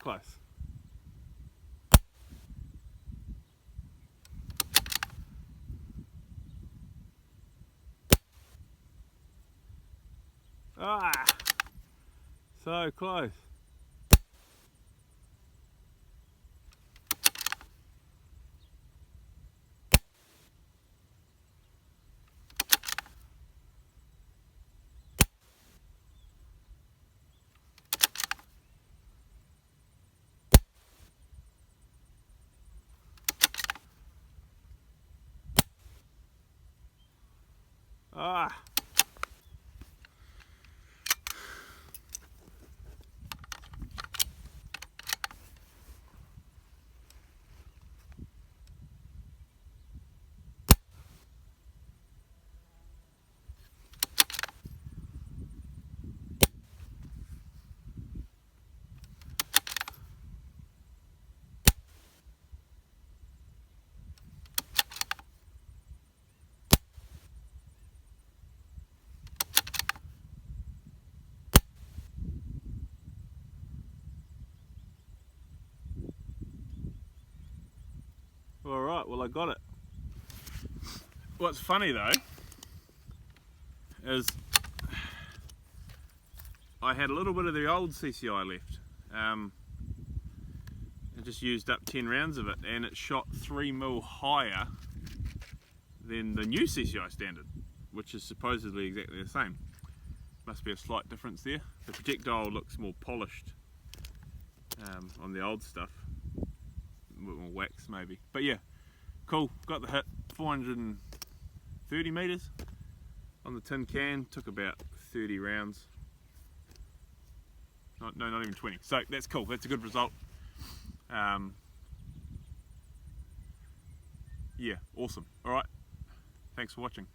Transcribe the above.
close. Ah, so close. Ah. Alright, well I got it. What's funny though is I had a little bit of the old CCI left. I just used up 10 rounds of it and it shot 3mm higher than the new CCI standard, which is supposedly exactly the same. Must be a slight difference there. The projectile looks more polished on the old stuff. A bit more wax maybe. But yeah, cool, got the hit. 430 metres on the tin can, took about 30 rounds. No, not even 20. So that's cool, that's a good result. Yeah, awesome. Alright, thanks for watching.